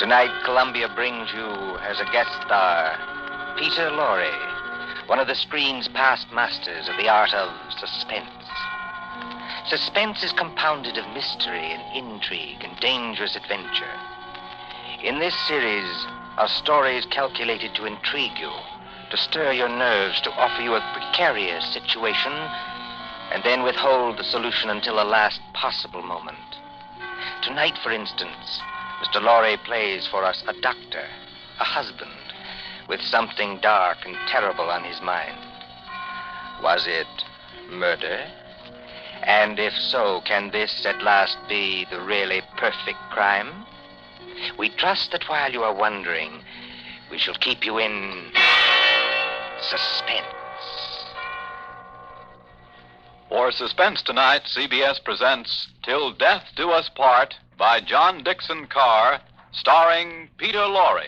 Tonight, Columbia brings you as a guest star, Peter Lorre, one of the screen's past masters of the art of suspense. Suspense is compounded of mystery and intrigue and dangerous adventure. In this series are stories calculated to intrigue you, to stir your nerves, to offer you a precarious situation, and then withhold the solution until the last possible moment. Tonight, for instance, Mr. Lorre plays for us a doctor, a husband, with something dark and terrible on his mind. Was it murder? And if so, can this at last be the really perfect crime? We trust that while you are wondering, we shall keep you in suspense. For Suspense tonight, CBS presents Till Death Do Us Part by John Dixon Carr, starring Peter Lorre.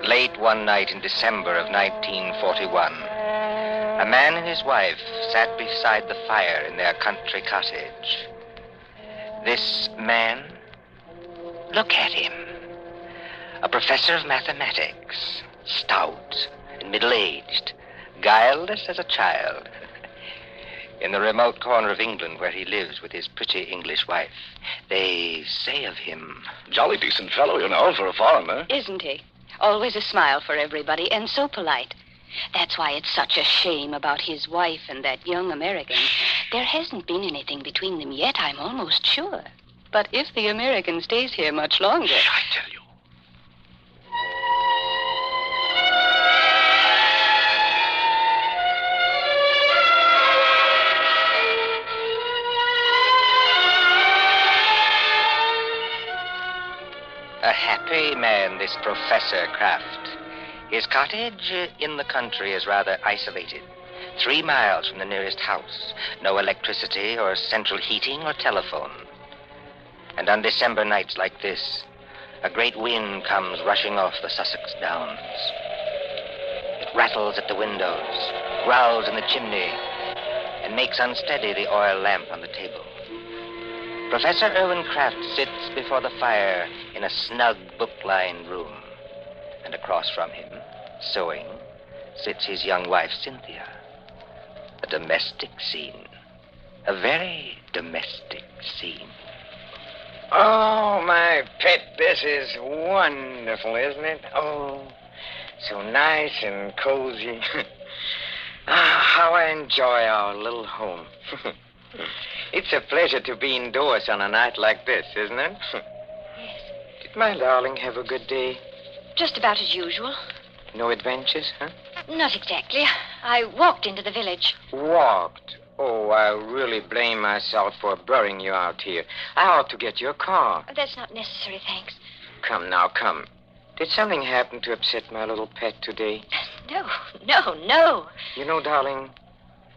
Late one night in December of 1941, a man and his wife sat beside the fire in their country cottage. This man, look at him. A professor of mathematics, stout and middle-aged, guileless as a child. In the remote corner of England where he lives with his pretty English wife, they say of him... Jolly decent fellow, you know, for a foreigner. Isn't he? Always a smile for everybody, and so polite. That's why it's such a shame about his wife and that young American. There hasn't been anything between them yet, I'm almost sure. But if the American stays here much longer... Shh, I tell you. A happy man, this Professor Kraft. His cottage in the country is rather isolated. 3 miles from the nearest house. No electricity or central heating or telephone. And on December nights like this, a great wind comes rushing off the Sussex Downs. It rattles at the windows, growls in the chimney, and makes unsteady the oil lamp on the table. Professor Irwin Kraft sits before the fire in a snug book-lined room. And across from him, sewing, sits his young wife, Cynthia. A domestic scene. A very domestic scene. Oh, my pet, this is wonderful, isn't it? Oh, so nice and cozy. How I enjoy our little home. It's a pleasure to be indoors on a night like this, isn't it? Yes. Did my darling have a good day? Just about as usual. No adventures, huh? Not exactly. I walked into the village. Walked? Oh, I really blame myself for burying you out here. I ought to get your car. That's not necessary, thanks. Come now, come. Did something happen to upset my little pet today? No. You know, darling,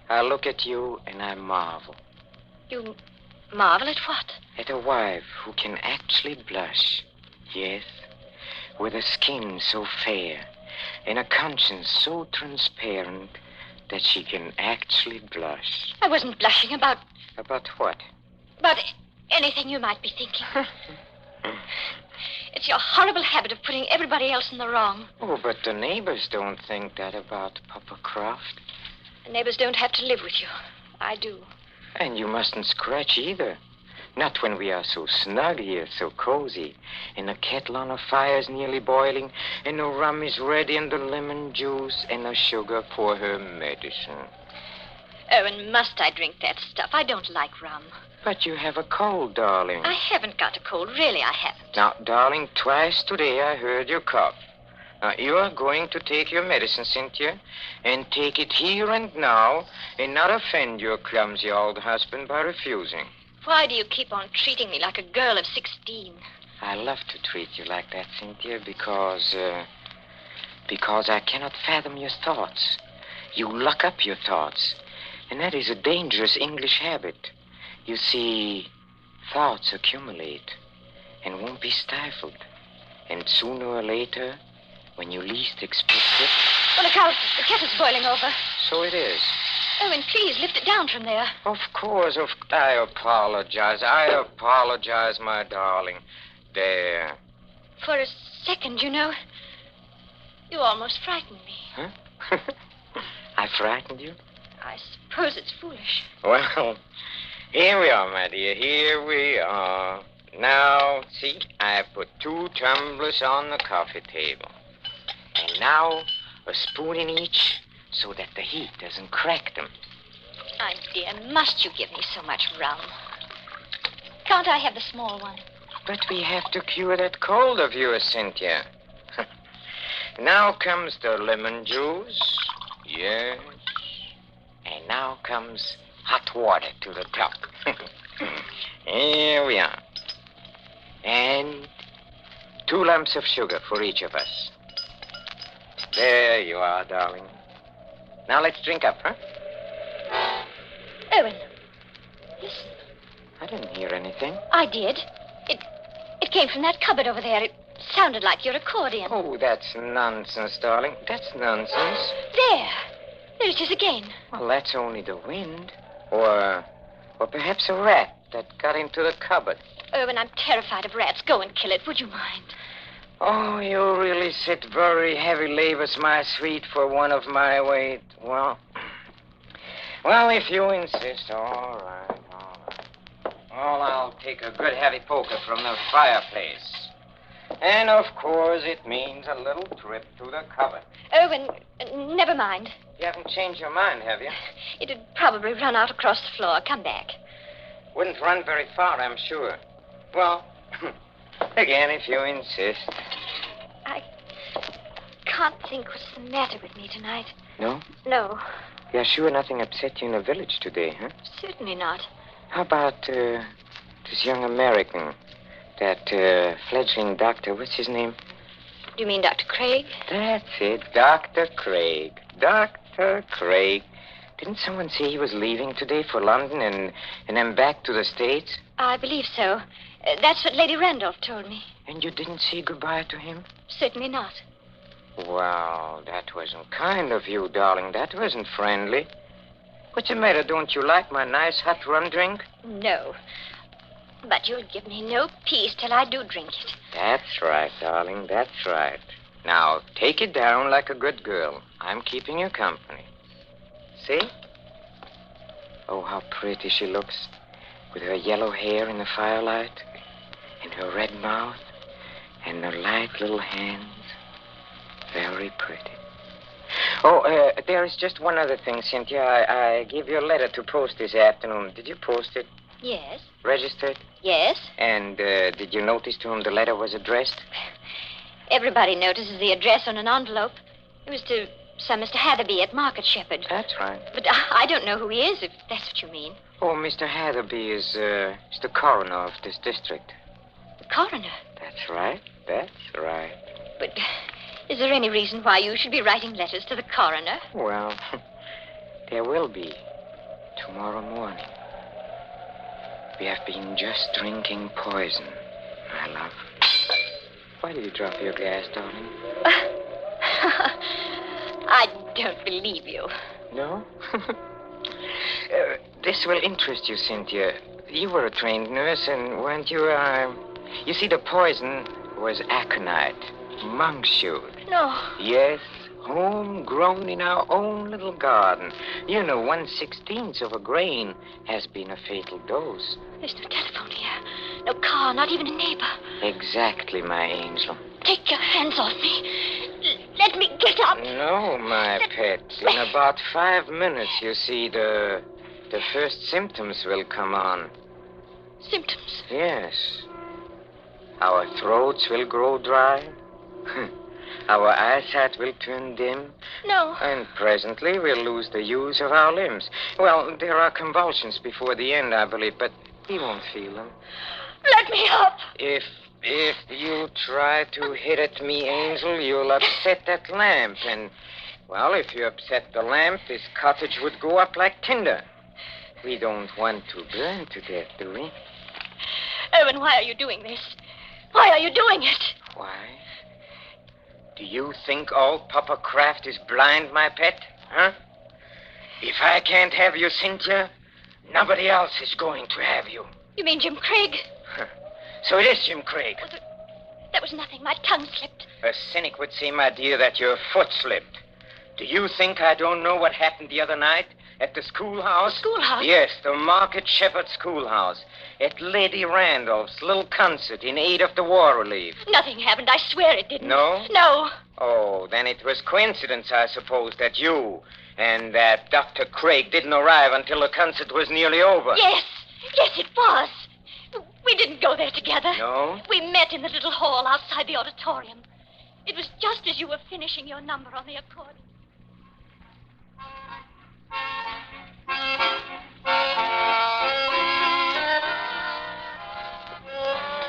I look at you and I marvel. You marvel at what? At a wife who can actually blush. Yes, with a skin so fair and a conscience so transparent that she can actually blush. I wasn't blushing about... About what? About anything you might be thinking. It's your horrible habit of putting everybody else in the wrong. Oh, but the neighbors don't think that about Papa Croft. The neighbors don't have to live with you. I do. And you mustn't scratch either. Not when we are so snug here, so cozy, and the kettle on the fire's nearly boiling, and the rum is ready, and the lemon juice, and the sugar for her medicine. Oh, and must I drink that stuff? I don't like rum. But you have a cold, darling. I haven't got a cold. Really, I haven't. Now, darling, twice today I heard you cough. Now, you are going to take your medicine, Cynthia, and take it here and now, and not offend your clumsy old husband by refusing. Why do you keep on treating me like a girl of 16? I love to treat you like that, Cynthia, because I cannot fathom your thoughts. You lock up your thoughts, and that is a dangerous English habit. You see, thoughts accumulate and won't be stifled, and sooner or later, when you least expect it, Well, look out. The kettle's boiling over. So it is. Owen, please lift it down from there. Of course. I apologize. I apologize, my darling. There. For a second, you know, you almost frightened me. Huh? I frightened you? I suppose it's foolish. Well, here we are, my dear. Here we are. Now, see, I put 2 tumblers on the coffee table. And now, a spoon in each so that the heat doesn't crack them. My dear, must you give me so much rum? Can't I have the small one? But we have to cure that cold of yours, Cynthia. Now comes the lemon juice. Yes. And now comes hot water to the top. Here we are. And 2 lumps of sugar for each of us. There you are, darling. Now let's drink up, huh? Owen, listen. I didn't hear anything. I did. It came from that cupboard over there. It sounded like your accordion. Oh, that's nonsense, darling. That's nonsense. There it is again. Well, that's only the wind. Or perhaps a rat that got into the cupboard. Owen, I'm terrified of rats. Go and kill it, would you mind? Oh, you really sit very heavy labors, my sweet, for one of my weight. Well, if you insist, all right. Well, I'll take a good heavy poker from the fireplace. And, of course, it means a little trip to the cupboard. Owen, never mind. You haven't changed your mind, have you? It'd probably run out across the floor. Come back. Wouldn't run very far, I'm sure. Well, again, if you insist. I can't think what's the matter with me tonight. No? No, You're sure nothing upset you in the village today, huh? certainly not. How about this young American, that fledgling doctor? What's his name? Do you mean Dr. Craig? That's it, Dr. Craig. Dr. Craig. Didn't someone say he was leaving today for London and then back to the States? I believe so. That's what Lady Randolph told me. And you didn't say goodbye to him? Certainly not. Well, that wasn't kind of you, darling. That wasn't friendly. What's the matter? Don't you like my nice hot rum drink? No. But you'll give me no peace till I do drink it. That's right, darling. That's right. Now, take it down like a good girl. I'm keeping you company. See? Oh, how pretty she looks. With her yellow hair in the firelight, and her red mouth, and her light little hands. Very pretty. Oh, there is just one other thing, Cynthia. I gave you a letter to post this afternoon. Did you post it? Yes. Registered? Yes. And did you notice to whom the letter was addressed? Everybody notices the address on an envelope. It was to some Mr. Hatherby at Market Shepherd. That's right. But I don't know who he is, if that's what you mean. Oh, Mr. Hatherby is the coroner of this district. The coroner? That's right. That's right. But is there any reason why you should be writing letters to the coroner? Well, there will be tomorrow morning. We have been just drinking poison, my love. Why did you drop your glass, darling? I don't believe you. No? This will interest you, Cynthia. You were a trained nurse, and weren't you, You see, the poison was aconite, monkshoot. No. Yes, homegrown in our own little garden. You know, 1/16 of a grain has been a fatal dose. There's no telephone here. No car, not even a neighbor. Exactly, my angel. Take your hands off me. Let me get up. No, my pet. In about 5 minutes, you see, the first symptoms will come on. Symptoms? Yes. Our throats will grow dry. Our eyesight will turn dim. No. And presently we'll lose the use of our limbs. Well, there are convulsions before the end, I believe, but we won't feel them. Let me up. If you try to hit at me, Angel, you'll upset that lamp. And, well, if you upset the lamp, this cottage would go up like tinder. We don't want to burn to death, do we? Owen, why are you doing this? Why are you doing it? Why? Do you think all Papa Kraft is blind, my pet? Huh? If I can't have you, Cynthia, nobody else is going to have you. You mean Jim Craig? So it is Jim Craig. Oh, that was nothing. My tongue slipped. A cynic would say, my dear, that your foot slipped. Do you think I don't know what happened the other night at the schoolhouse? The schoolhouse? Yes, the Market Shepherd Schoolhouse. At Lady Randolph's little concert in aid of the war relief. Nothing happened. I swear it didn't. No? No. Oh, then it was coincidence, I suppose, that you and that Dr. Craig didn't arrive until the concert was nearly over. Yes. Yes, it was. We didn't go there together. No? We met in the little hall outside the auditorium. It was just as you were finishing your number on the accordion.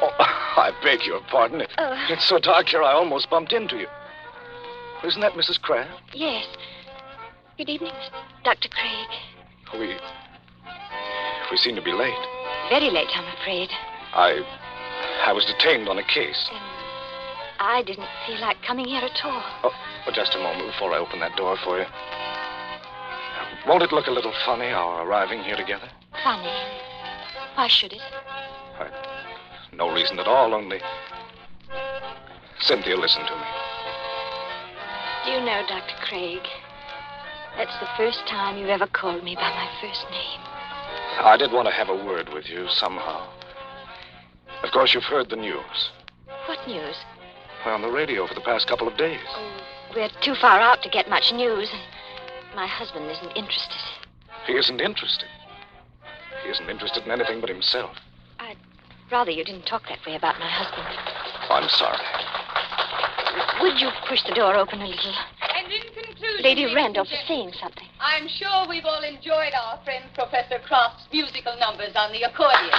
Oh, I beg your pardon. It's so dark here, I almost bumped into you. Isn't that Mrs. Kraft? Yes. Good evening, Dr. Craig. We seem to be late. Very late, I'm afraid. I was detained on a case. And I didn't feel like coming here at all. Oh, just a moment before I open that door for you. Won't it look a little funny, our arriving here together? Funny? Why should it? No reason at all, only... Cynthia, listen to me. Do you know, Dr. Craig, that's the first time you've ever called me by my first name. I did want to have a word with you somehow. Of course, you've heard the news. What news? On the radio for the past couple of days. Oh, we're too far out to get much news, and my husband isn't interested. He isn't interested. He isn't interested in anything but himself. I'd rather you didn't talk that way about my husband. I'm sorry. Would you push the door open a little? And in conclusion, Lady ladies Randolph and is saying something. I'm sure we've all enjoyed our friend Professor Kraft's musical numbers on the accordion.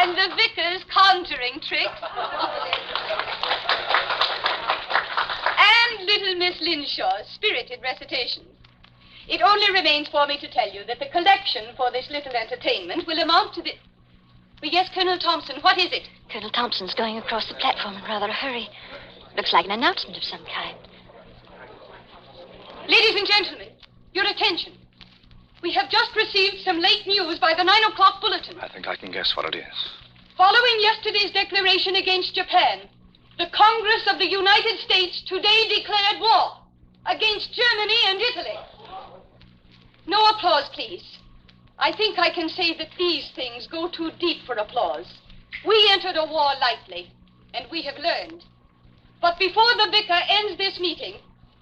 And the vicar's conjuring tricks. And little Miss Linshaw's spirited recitations. It only remains for me to tell you that the collection for this little entertainment will amount to the... Well, yes, Colonel Thompson, what is it? Colonel Thompson's going across the platform in rather a hurry. Looks like an announcement of some kind. Ladies and gentlemen, your attention. We have just received some late news by the 9 o'clock bulletin. I think I can guess what it is. Following yesterday's declaration against Japan, the Congress of the United States today declared war against Germany and Italy. No applause, please. I think I can say that these things go too deep for applause. We entered a war lightly, and we have learned. But before the vicar ends this meeting,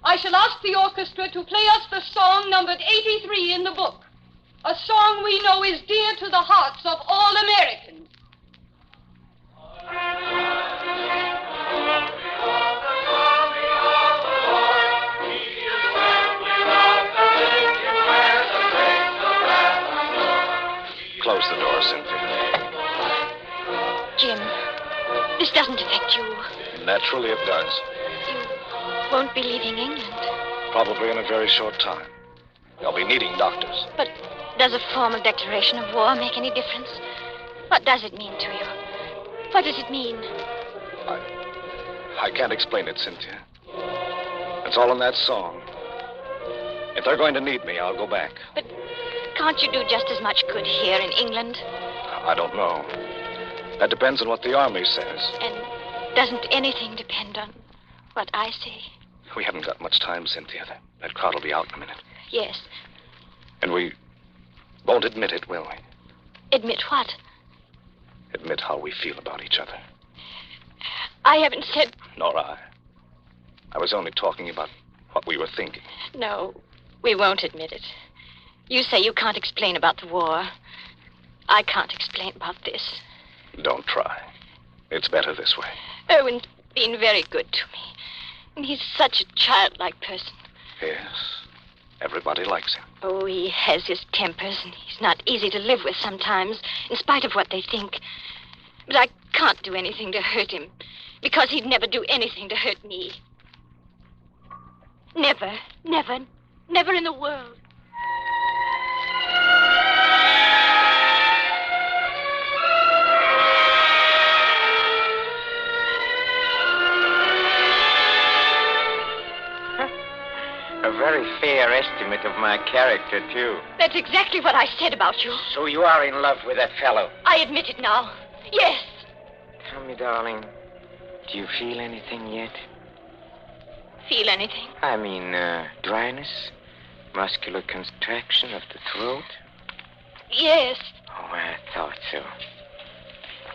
I shall ask the orchestra to play us the song numbered 83 in the book, a song we know is dear to the hearts of all Americans. Close the door, Cynthia. Jim, this doesn't affect you. Naturally it does. You won't be leaving England. Probably in a very short time. They'll be needing doctors. But does a formal declaration of war make any difference? What does it mean to you? What does it mean? I can't explain it, Cynthia. It's all in that song. If they're going to need me, I'll go back. But can't you do just as much good here in England? I don't know. That depends on what the army says. And doesn't anything depend on what I say? We haven't got much time, Cynthia. That crowd will be out in a minute. Yes. And we won't admit it, will we? Admit what? Admit how we feel about each other. I haven't said... Nor I. I was only talking about what we were thinking. No, we won't admit it. You say you can't explain about the war. I can't explain about this. Don't try. It's better this way. Owen's been very good to me. And he's such a childlike person. Yes. Everybody likes him. Oh, he has his tempers, and he's not easy to live with sometimes, in spite of what they think. But I can't do anything to hurt him, because he'd never do anything to hurt me. Never, never, never in the world. very fair estimate of my character, too. That's exactly what I said about you. So you are in love with that fellow? I admit it now. Yes. Tell me, darling, do you feel anything yet? Feel anything? I mean, dryness? Muscular contraction of the throat? Yes. Oh, I thought so.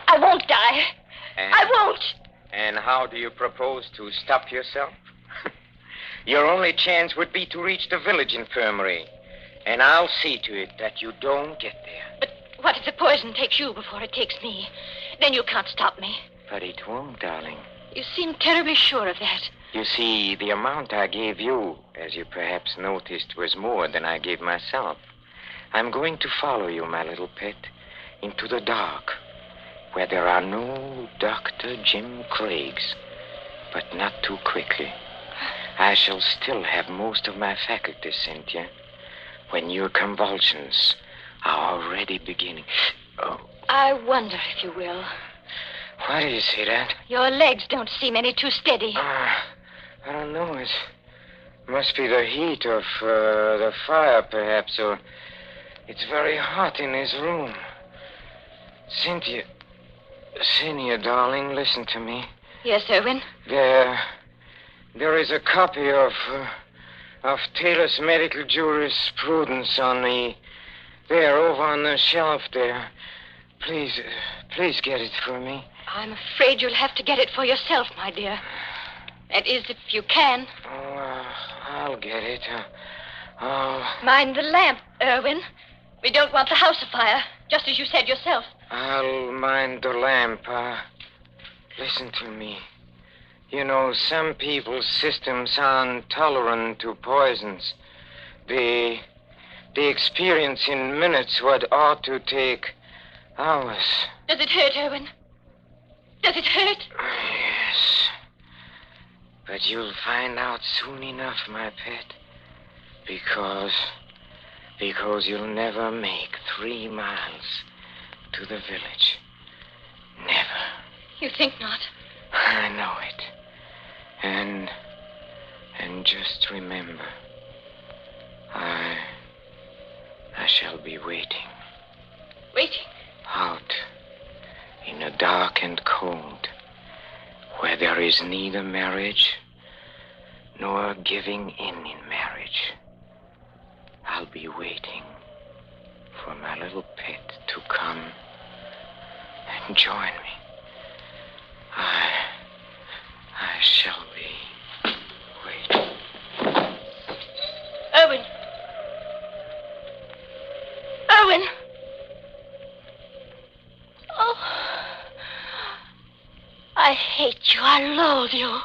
I won't die. I won't. And how do you propose to stop yourself? Your only chance would be to reach the village infirmary. And I'll see to it that you don't get there. But what if the poison takes you before it takes me? Then you can't stop me. But it won't, darling. You seem terribly sure of that. You see, the amount I gave you, as you perhaps noticed, was more than I gave myself. I'm going to follow you, my little pet, into the dark, where there are no Dr. Jim Craigs, but not too quickly. I shall still have most of my faculties, Cynthia, when your convulsions are already beginning. Oh. I wonder if you will. Why do you say that? Your legs don't seem any too steady. I don't know. It must be the heat of the fire, perhaps, or it's very hot in this room. Cynthia, darling, listen to me. Yes, Irwin? There is a copy of Taylor's Medical Jurisprudence over on the shelf there. Please get it for me. I'm afraid you'll have to get it for yourself, my dear. That is, if you can. Oh, I'll get it. Mind the lamp, Irwin. We don't want the house afire, just as you said yourself. I'll mind the lamp. Listen to me. You know, some people's systems are intolerant to poisons. They experience in minutes what ought to take hours. Does it hurt, Irwin? Does it hurt? Yes. But you'll find out soon enough, my pet. Because you'll never make 3 miles to the village. Never. You think not? I know it. And just remember, I shall be waiting. Waiting? Out in the dark and cold, where there is neither marriage nor giving in marriage. I'll be waiting for my little pet to come and join me. I shall be waiting. Irwin! Irwin! Oh, I hate you. I loathe you.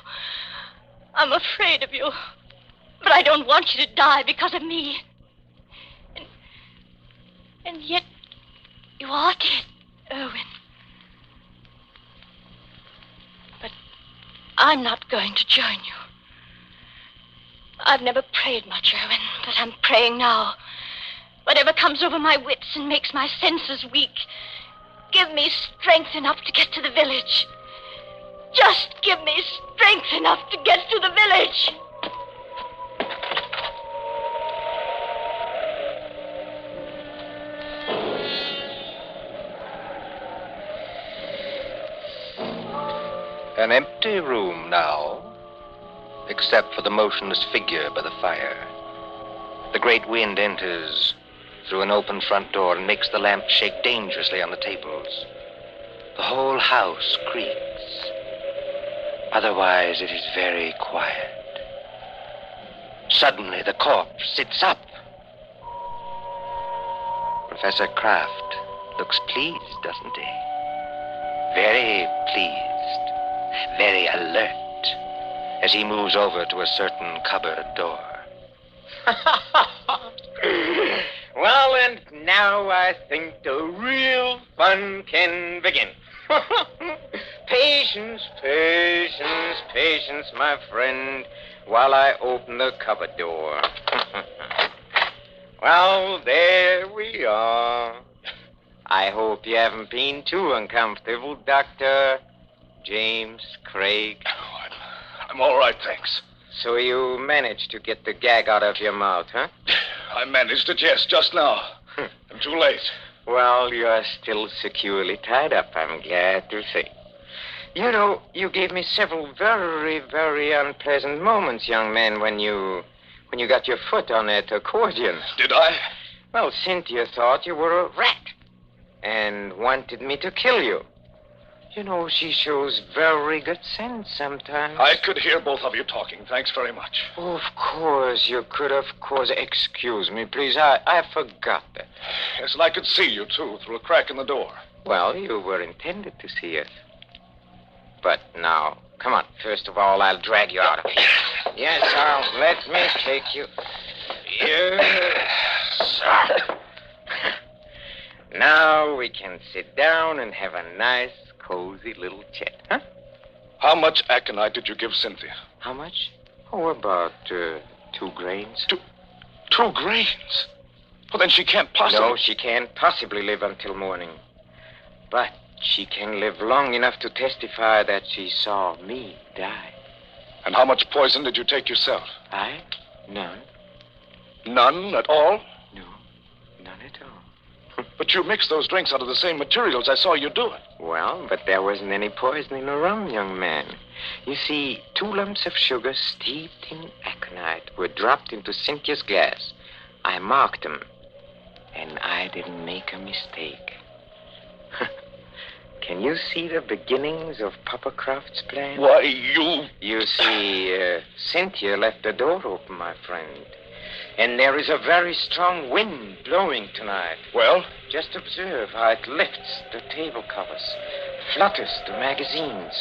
I'm afraid of you. But I don't want you to die because of me. And yet, you are dead, Irwin. But I'm not going to join you. I've never prayed much, Irwin, but I'm praying now. Whatever comes over my wits and makes my senses weak, give me strength enough to get to the village. Just give me strength enough to get to the village. An empty room now, except for the motionless figure by the fire. The great wind enters through an open front door and makes the lamp shake dangerously on the tables. The whole house creaks. Otherwise, it is very quiet. Suddenly, the corpse sits up. Professor Kraft looks pleased, doesn't he? Very pleased. Very alert as he moves over to a certain cupboard door. Well, and now I think the real fun can begin. Patience, my friend, while I open the cupboard door. Well, there we are. I hope you haven't been too uncomfortable, Dr. James Craig. Oh, I'm all right, thanks. So you managed to get the gag out of your mouth, huh? I managed it, yes, just now. I'm too late. Well, you're still securely tied up, I'm glad to say. You know, you gave me several very, very unpleasant moments, young man, when you got your foot on that accordion. Did I? Well, Cynthia thought you were a rat and wanted me to kill you. You know, she shows very good sense sometimes. I could hear both of you talking. Thanks very much. Oh, of course, you could, of course. Excuse me, please. I forgot that. Yes, and I could see you, too, through a crack in the door. Well, you were intended to see us. But now, come on. First of all, I'll drag you out of here. Yes, let me take you. Yes. Now we can sit down and have a nice, cozy little chat, huh? How much aconite did you give Cynthia? How much? Oh, about 2 grains. 2 grains? Well, then she can't possibly... No, she can't possibly live until morning. But she can live long enough to testify that she saw me die. And how much poison did you take yourself? I? None. None at all? No, none at all. But you mixed those drinks out of the same materials. I saw you do it. Well, but there wasn't any poison in the rum, young man. You see, 2 lumps of sugar steeped in aconite were dropped into Cynthia's glass. I marked them, and I didn't make a mistake. Can you see the beginnings of Papa Croft's plan? Why, you... You see, Cynthia left the door open, my friend. And there is a very strong wind blowing tonight. Well? Just observe how it lifts the table covers, flutters the magazines,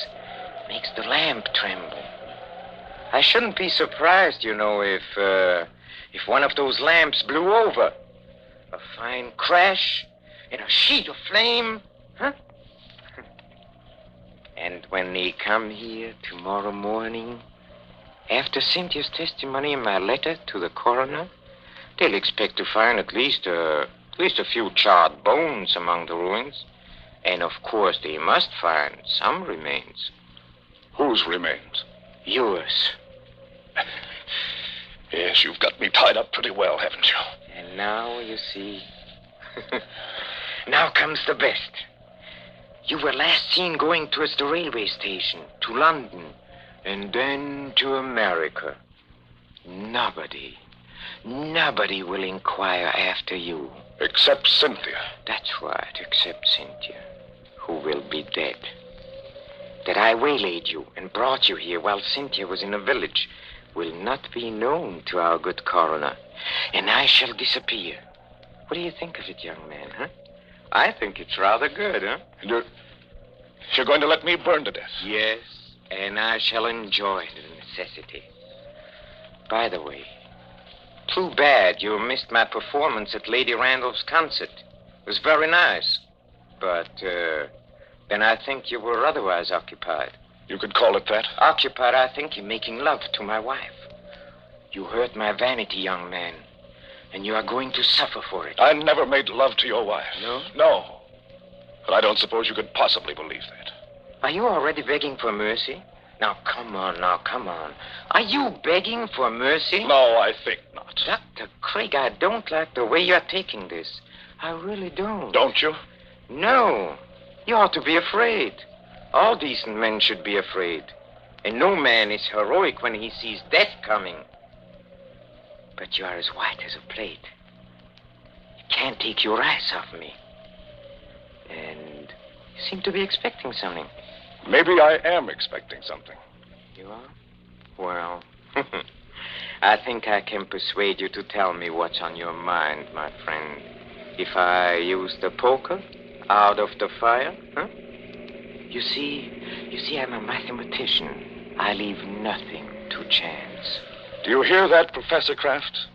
makes the lamp tremble. I shouldn't be surprised, you know, if one of those lamps blew over. A fine crash and a sheet of flame, huh? And when they come here tomorrow morning, after Cynthia's testimony and my letter to the coroner, they'll expect to find at least a few charred bones among the ruins. And, of course, they must find some remains. Whose remains? Yours. Yes, you've got me tied up pretty well, haven't you? And now, you see... Now comes the best. You were last seen going towards the railway station, to London, and then to America. Nobody will inquire after you. Except Cynthia. That's right, except Cynthia, who will be dead. That I waylaid you and brought you here while Cynthia was in a village will not be known to our good coroner, and I shall disappear. What do you think of it, young man, huh? I think it's rather good, huh? You're going to let me burn to death? Yes, and I shall enjoy the necessity. By the way, too bad you missed my performance at Lady Randolph's concert. It was very nice. But, then I think you were otherwise occupied. You could call it that. Occupied, I think, in making love to my wife. You hurt my vanity, young man, and you are going to suffer for it. I never made love to your wife. No? No. But I don't suppose you could possibly believe that. Are you already begging for mercy? Now, come on. Are you begging for mercy? No, I think not. Dr. Craig, I don't like the way you're taking this. I really don't. Don't you? No. You ought to be afraid. All decent men should be afraid. And no man is heroic when he sees death coming. But you are as white as a plate. You can't take your eyes off me. And you seem to be expecting something. Maybe I am expecting something. You are? Well, I think I can persuade you to tell me what's on your mind, my friend. If I use the poker out of the fire, huh? You see, I'm a mathematician. I leave nothing to chance. Do you hear that, Professor Kraft?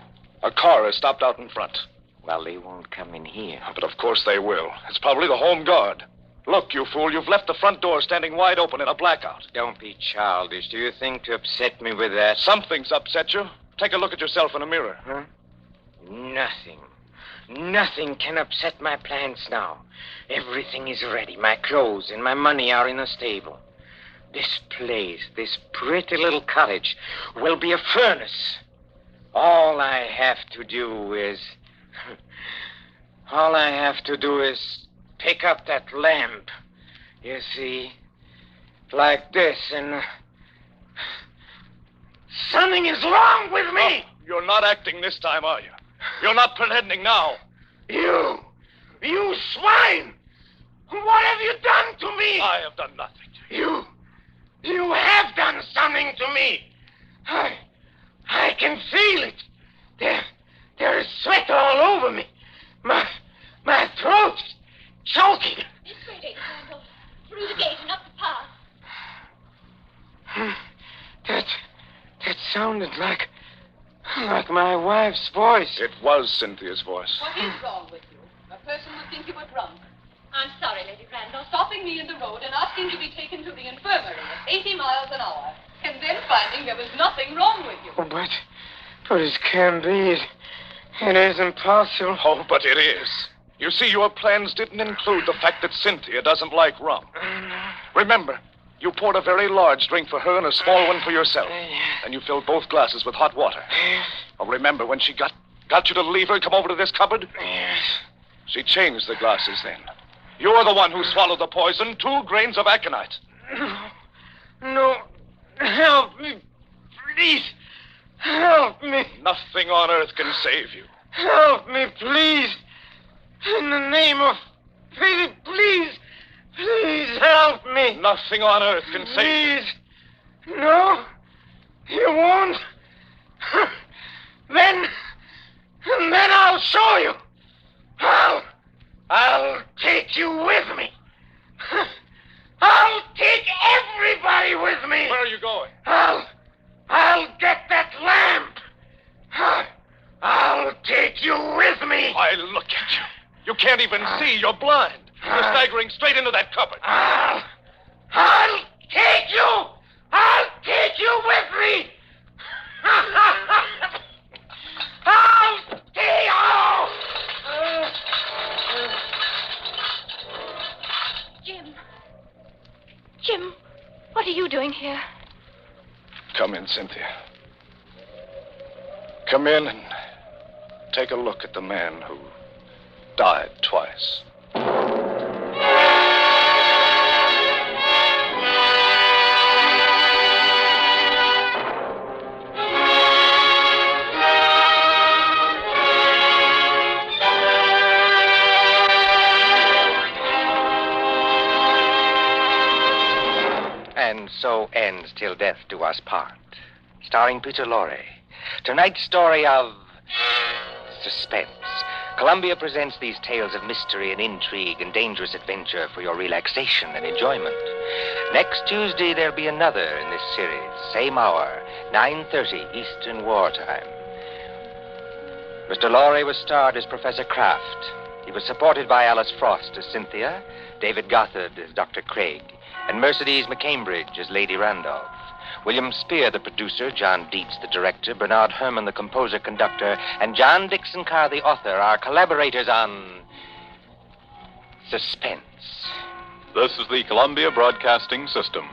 A car has stopped out in front. Well, they won't come in here. But of course they will. It's probably the Home Guard. Look, you fool, you've left the front door standing wide open in a blackout. Don't be childish. Do you think to upset me with that? Something's upset you. Take a look at yourself in a mirror. Huh? Nothing. Nothing can upset my plans now. Everything is ready. My clothes and my money are in a stable. This place, this pretty little cottage, will be a furnace. All I have to do is pick up that lamp. You see, like this, and something is wrong with me. Oh, you're not acting this time, are you? You're not pretending now. You swine! What have you done to me? I have done nothing to you. You have done something to me. I can feel it. There is sweat all over me. My throat's choking. This way, Lady Randall. Through the gate and up the path. That sounded like my wife's voice. It was Cynthia's voice. What is wrong with you? A person would think you were drunk. I'm sorry, Lady Randall, stopping me in the road and asking to be taken to the infirmary at 80 miles an hour, and then finding there was nothing wrong with you. But it can't be. It isn't possible. Oh, but it is. You see, your plans didn't include the fact that Cynthia doesn't like rum. Remember, you poured a very large drink for her and a small one for yourself. And you filled both glasses with hot water. Oh, remember when she got you to leave her and come over to this cupboard? Yes. She changed the glasses then. You're the one who swallowed the poison, 2 grains of aconite. No. Help me. Please. Help me. Nothing on earth can save you. Help me, please. In the name of pity, please. Please help me. Nothing on earth can save you. Please. No. You won't. Then I'll show you. I'll take you with me. I'll take everybody with me. Where are you going? I'll get that lamp. I'll take you with me. Why, look at you. You can't even see. You're blind. You're staggering straight into that cupboard. I'll take you. I'll take you with me. I'll take you. Jim, what are you doing here? Come in, Cynthia. Come in and take a look at the man who died twice. And so ends Till Death Do Us Part, starring Peter Lorre. Tonight's story of Suspense. Columbia presents these tales of mystery and intrigue and dangerous adventure for your relaxation and enjoyment. Next Tuesday, there'll be another in this series. Same hour, 9:30 Eastern Wartime. Mr. Lorre was starred as Professor Kraft. He was supported by Alice Frost as Cynthia, David Gothard as Dr. Craig, and Mercedes McCambridge as Lady Randolph. William Spear, the producer, John Dietz, the director, Bernard Herrmann, the composer-conductor, and John Dixon Carr, the author, are collaborators on Suspense. This is the Columbia Broadcasting System.